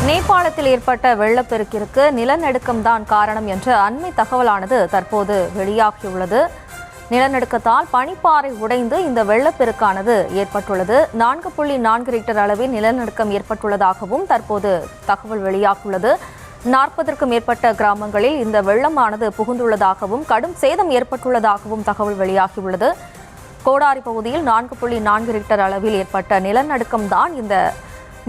நேபாளத்தில் ஏற்பட்ட வெள்ளப்பெருக்கிற்கு நிலநடுக்கம்தான் காரணம் என்ற அண்மை தகவலானது தற்போது வெளியாகியுள்ளது. நிலநடுக்கத்தால் பனிப்பாறை உடைந்து இந்த வெள்ளப்பெருக்கானது ஏற்பட்டுள்ளது. 4.4 ரிக்டர் அளவில் நிலநடுக்கம் ஏற்பட்டுள்ளதாகவும் தற்போது தகவல் வெளியாகியுள்ளது. 40க்கும் மேற்பட்ட கிராமங்களில் இந்த வெள்ளமானது புகுந்துள்ளதாகவும் கடும் சேதம் ஏற்பட்டுள்ளதாகவும் தகவல் வெளியாகியுள்ளது. கோடாரி பகுதியில் 4.4 ரிக்டர் அளவில் ஏற்பட்ட நிலநடுக்கம்தான் இந்த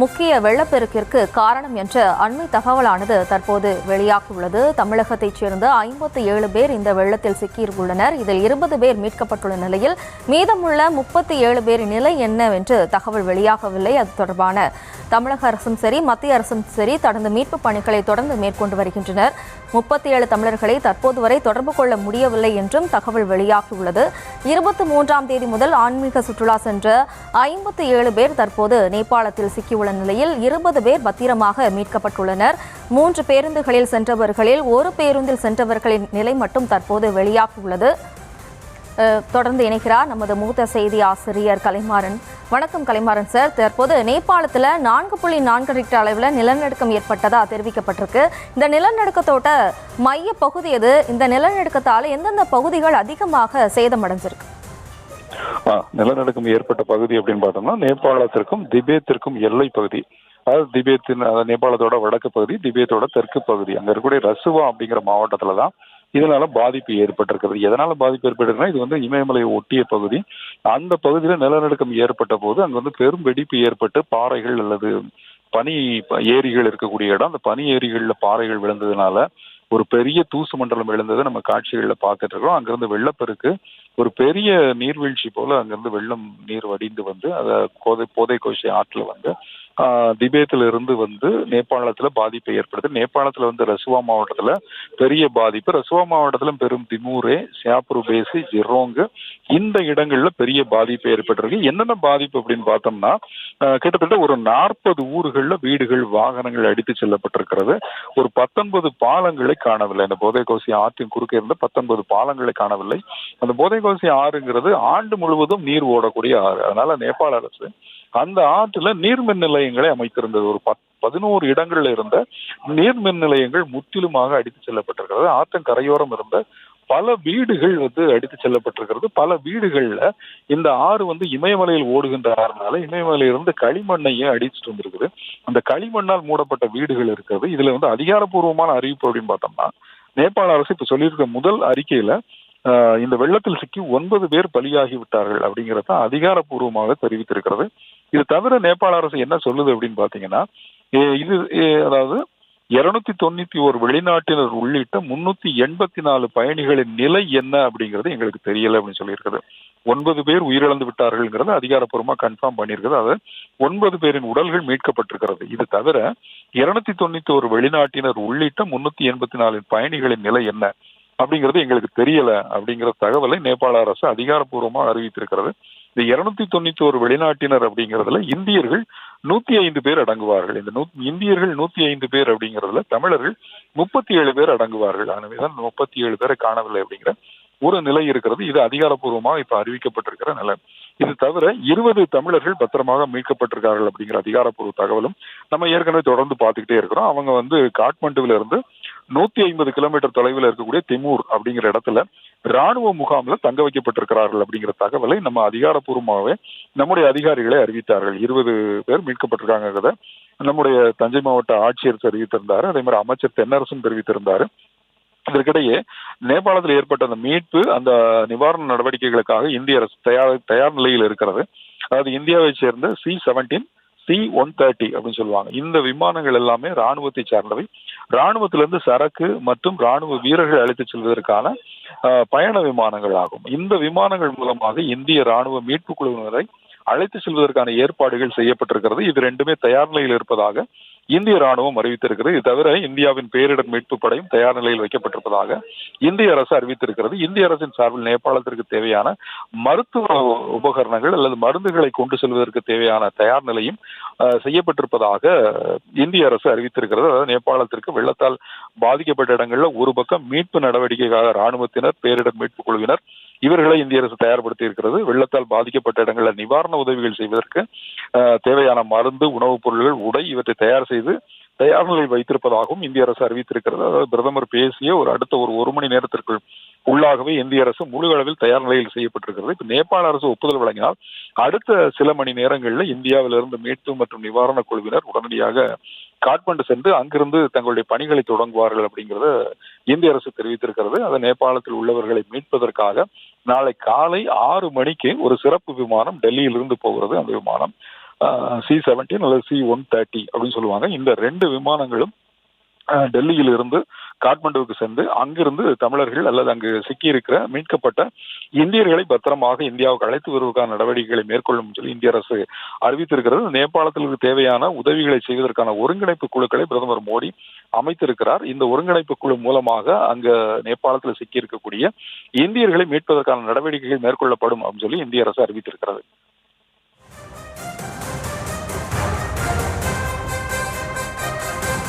முக்கிய வெள்ளப்பெருக்கிற்கு காரணம் என்ற அண்மை தகவலானது தற்போது வெளியாகியுள்ளது. தமிழகத்தைச் சேர்ந்த 57 பேர் இந்த வெள்ளத்தில் சிக்கியுள்ளனர். இதில் 20 பேர் மீட்கப்பட்டுள்ள நிலையில் மீதமுள்ள 37 பேரின் நிலை என்னவென்று தகவல் வெளியாகவில்லை. அது தொடர்பான தமிழக அரசும் சரி மத்திய அரசும் சரி தொடர்ந்து மீட்புப் பணிகளை தொடர்ந்து மேற்கொண்டு வருகின்றனர். 37 தமிழர்களை தற்போது வரை தொடர்பு கொள்ள முடியவில்லை என்றும் தகவல் வெளியாகியுள்ளது. 23ஆம் தேதி முதல் ஆன்மீக சுற்றுலா சென்ற 57 பேர் தற்போது நேபாளத்தில் சிக்கியுள்ள நிலையில் 20 பேர் பத்திரமாக மீட்கப்பட்டுள்ளனர். 3 பேருந்துகளில் சென்றவர்களில் ஒரு பேருந்தில் சென்றவர்களின் நிலை மட்டும் தற்போது வெளியாகியுள்ளது. தொடர்ந்து இணைக்கிறார் நமது மூத்த செய்தி ஆசிரியர் கலைமாறன். வணக்கம் கலைமாறன் சார். தற்போது நேபாளத்தில் 4.4 ரிக்டர் அளவில் நிலநடுக்கம் ஏற்பட்டதா தெரிவிக்கப்பட்டிருக்கு. இந்த நிலநடுக்கத்தோட மைய பகுதி எது? இந்த நிலநடுக்கத்தால் எந்தெந்த பகுதிகள் அதிகமாக சேதமடைஞ்சிருக்கு? நிலநடுக்கம் ஏற்பட்ட பகுதி அப்படின்னு பார்த்தோம்னா நேபாளத்திற்கும் திபேத்திற்கும் எல்லை பகுதி. அதாவது திபேத்தின் நேபாளத்தோட வடக்கு பகுதி, திபேத்தோட தெற்கு பகுதி, அங்க இருக்கக்கூடிய ரசுவா அப்படிங்கிற மாவட்டத்துல தான் இதனால பாதிப்பு ஏற்பட்டிருக்கிறது. எதனால பாதிப்பு ஏற்பட்டிருக்குன்னா, இது வந்து இமயமலையை ஒட்டிய பகுதி. அந்த பகுதியில நிலநடுக்கம் ஏற்பட்ட போது அங்க வந்து பெரும் வெடிப்பு ஏற்பட்டு பாறைகள் அல்லது பனி ஏரிகள் இருக்கக்கூடிய இடம், அந்த பனி ஏரிகள்ல பாறைகள் விழுந்ததுனால ஒரு பெரிய தூசு மண்டலம் விழுந்ததை நம்ம காட்சிகள்ல பார்த்துட்டு இருக்கோம். அங்கிருந்து வெள்ளப்பெருக்கு ஒரு பெரிய நீர்வீழ்ச்சி போல அங்கிருந்து வெள்ளம் நீர் வடிந்து வந்து அதை போதை கோஷி ஆற்றுல வந்து திபேத்துல இருந்து வந்து நேபாளத்துல பாதிப்பை ஏற்படுது. நேபாளத்துல வந்து ரசுவா மாவட்டத்துல பெரிய பாதிப்பு. ரசுவா மாவட்டத்துல பெரும் திமூரே, சியாப்ரு பேசி, ஜிரோங்கு இந்த இடங்கள்ல பெரிய பாதிப்பு ஏற்பட்டிருக்கு. என்னென்ன பாதிப்பு அப்படின்னு பார்த்தோம்னா, கிட்டத்தட்ட ஒரு 40 ஊர்கள்ல வீடுகள், வாகனங்கள் அடித்து செல்லப்பட்டிருக்கிறது. ஒரு 19 பாலங்களை காணவில்லை. இந்த போதைகோசி ஆற்றின் குறுக்கே இருந்த 19 பாலங்களை காணவில்லை. அந்த போதைகோசி ஆறுங்கிறது ஆண்டு முழுவதும் நீர் ஓடக்கூடிய ஆறு. அதனால நேபாள அரசு அந்த ஆற்றுல நீர்மின் நிலையங்களை அமைத்திருந்தது. ஒரு 11 இடங்கள்ல இருந்த நீர்மின் நிலையங்கள் முற்றிலுமாக அடித்து செல்லப்பட்டிருக்கிறது. ஆற்றின் கரையோரம் இருந்த பல வீடுகள் வந்து அடித்து செல்லப்பட்டிருக்கிறது. பல வீடுகள்ல இந்த ஆறு வந்து இமயமலையில் ஓடுகின்ற ஆறுனால இமயமலையிலிருந்து களிமண்ணையும் அடிச்சுட்டு வந்திருக்குது. அந்த களிமண்ணால் மூடப்பட்ட வீடுகள் இருக்கிறது. இதுல வந்து அதிகாரப்பூர்வமான அறிவிப்பு அப்படின்னு பார்த்தோம்னா, நேபாள அரசு இப்ப சொல்லியிருக்க முதல் அறிக்கையில இந்த வெள்ளத்தில் சிக்கி 9 பேர் பலியாகி விட்டார்கள் அப்படிங்கிறத அதிகாரப்பூர்வமாக தெரிவித்திருக்கிறது. இது தவிர நேபாள அரசு என்ன சொல்லுது அப்படின்னு பாத்தீங்கன்னா, இது அதாவது 291 வெளிநாட்டினர் உள்ளிட்ட 384 பயணிகளின் நிலை என்ன அப்படிங்கிறது எங்களுக்கு தெரியல அப்படின்னு சொல்லியிருக்குது. 9 பேர் உயிரிழந்து விட்டார்கள்ங்கிறது அதிகாரப்பூர்வமா கன்ஃபார்ம் பண்ணியிருக்குது. அது 9 பேரின் உடல்கள் மீட்கப்பட்டிருக்கிறது. இது தவிர 291 வெளிநாட்டினர் உள்ளிட்ட 384 பயணிகளின் நிலை என்ன அப்படிங்கிறது எங்களுக்கு தெரியல அப்படிங்கிற தகவலை நேபாள அரசு அதிகாரப்பூர்வமா அறிவித்திருக்கிறது. இந்த 291 வெளிநாட்டினர் அப்படிங்கிறதுல இந்தியர்கள் 105 பேர் அடங்குவார்கள். இந்த இந்தியர்கள் 105 பேர் அப்படிங்கிறதுல தமிழர்கள் 37 பேர் அடங்குவார்கள். ஆனவேதான் 37 பேரை காணவில்லை அப்படிங்கிற ஒரு நிலை இருக்கிறது. இது அதிகாரப்பூர்வமாக இப்ப அறிவிக்கப்பட்டிருக்கிற நிலை. இது தவிர 20 தமிழர்கள் பத்திரமாக மீட்கப்பட்டிருக்கார்கள் அப்படிங்கிற அதிகாரப்பூர்வ தகவலும் நம்ம ஏற்கனவே தொடர்ந்து பார்த்துக்கிட்டே இருக்கிறோம். அவங்க வந்து காட்மண்டுவில இருந்து 150 கிலோமீட்டர் தொலைவில் இருக்கக்கூடிய திமூர் அப்படிங்கிற இடத்துல ராணுவ முகாம்ல தங்க வைக்கப்பட்டிருக்கிறார்கள் அப்படிங்கிற தகவலை நம்ம அதிகாரப்பூர்வமாகவே நம்முடைய அதிகாரிகளை அறிவித்தார்கள். 20 பேர் மீட்கப்பட்டிருக்காங்கிறத நம்முடைய தஞ்சை மாவட்ட ஆட்சியர் தெரிவித்திருந்தாரு. அதே மாதிரி அமைச்சர் தென்னரசும் தெரிவித்திருந்தாரு. இதற்கிடையே நேபாளத்தில் ஏற்பட்ட அந்த மீட்பு, அந்த நிவாரண நடவடிக்கைகளுக்காக இந்திய அரசு தயார் நிலையில் இருக்கிறது. அதாவது இந்தியாவை சேர்ந்த C-17, C-130 அப்படின்னு சொல்லுவாங்க. இந்த விமானங்கள் எல்லாமே ராணுவத்தை சார்ந்தவை. ராணுவத்திலிருந்து சரக்கு மற்றும் ராணுவ வீரர்கள் அழைத்து செல்வதற்கான பயண விமானங்கள் ஆகும். இந்த விமானங்கள் மூலமாக இந்திய ராணுவ மீட்பு குழுவினரை அழைத்து செல்வதற்கான ஏற்பாடுகள் செய்யப்பட்டிருக்கிறது. இது ரெண்டுமே தயார் நிலையில் இருப்பதாக இந்திய ராணுவம் அறிவித்திருக்கிறது. இது தவிர இந்தியாவின் பேரிடர் மீட்பு படையும் தயார் நிலையில் வைக்கப்பட்டிருப்பதாக இந்திய அரசு அறிவித்திருக்கிறது. இந்திய அரசின் சார்பில் நேபாளத்திற்கு தேவையான மருத்துவ உபகரணங்கள் அல்லது மருந்துகளை கொண்டு செல்வதற்கு தேவையான தயார் நிலையும் செய்யப்பட்டிருப்பதாக இந்திய அரசு அறிவித்திருக்கிறது. அதாவது நேபாளத்திற்கு வெள்ளத்தால் பாதிக்கப்பட்ட இடங்கள்ல ஒரு பக்கம் மீட்பு நடவடிக்கைக்காக ராணுவத்தினர், பேரிடர் மீட்பு குழுவினர், இவர்களை இந்திய அரசு தயார்படுத்தி இருக்கிறது. வெள்ளத்தால் பாதிக்கப்பட்ட இடங்களில் நிவாரண உதவிகள் செய்வதற்கு தேவையான மருந்து, உணவுப் பொருட்கள், உடை இவற்றை தயார் செய்து தயார் நிலையில் வைத்திருப்பதாகவும் இந்திய அரசு அறிவித்திருக்கிறது. அதாவது பிரதமர் பேசிய அடுத்த ஒரு மணி நேரத்திற்குள் உள்ளாகவே இந்திய அரசு முழு அளவில் தயார் நிலையில் செய்யப்பட்டிருக்கிறது. இப்ப நேபாள அரசு ஒப்புதல் வழங்கினால் அடுத்த சில மணி நேரங்களில் இந்தியாவிலிருந்து மீட்பு மற்றும் நிவாரண குழுவினர் உடனடியாக காட்மண்டு சென்று அங்கிருந்து தங்களுடைய பணிகளை தொடங்குவார்கள் அப்படிங்கிறத இந்திய அரசு தெரிவித்திருக்கிறது. அதை நேபாளத்தில் உள்ளவர்களை மீட்பதற்காக நாளை காலை 6 மணிக்கு ஒரு சிறப்பு விமானம் டெல்லியிலிருந்து போகிறது. அந்த விமானம் C-17 அல்லது C-130 அப்படின்னு சொல்லுவாங்க. இந்த 2 விமானங்களும் டெல்லியில் இருந்து காட்மண்டுவுக்கு சென்று அங்கிருந்து தமிழர்கள் அல்லது அங்கு சிக்கியிருக்கிற மீட்கப்பட்ட இந்தியர்களை பத்திரமாக இந்தியாவுக்கு அழைத்து வருவதற்கான நடவடிக்கைகளை மேற்கொள்ளும் சொல்லி இந்திய அரசு அறிவித்திருக்கிறது. நேபாளத்திற்கு தேவையான உதவிகளை செய்வதற்கான ஒருங்கிணைப்பு குழுக்களை பிரதமர் மோடி அமைத்திருக்கிறார். இந்த ஒருங்கிணைப்பு குழு மூலமாக அங்க நேபாளத்தில் சிக்கியிருக்கக்கூடிய இந்தியர்களை மீட்பதற்கான நடவடிக்கைகள் மேற்கொள்ளப்படும் அப்படின்னு சொல்லி இந்திய அரசு அறிவித்திருக்கிறது.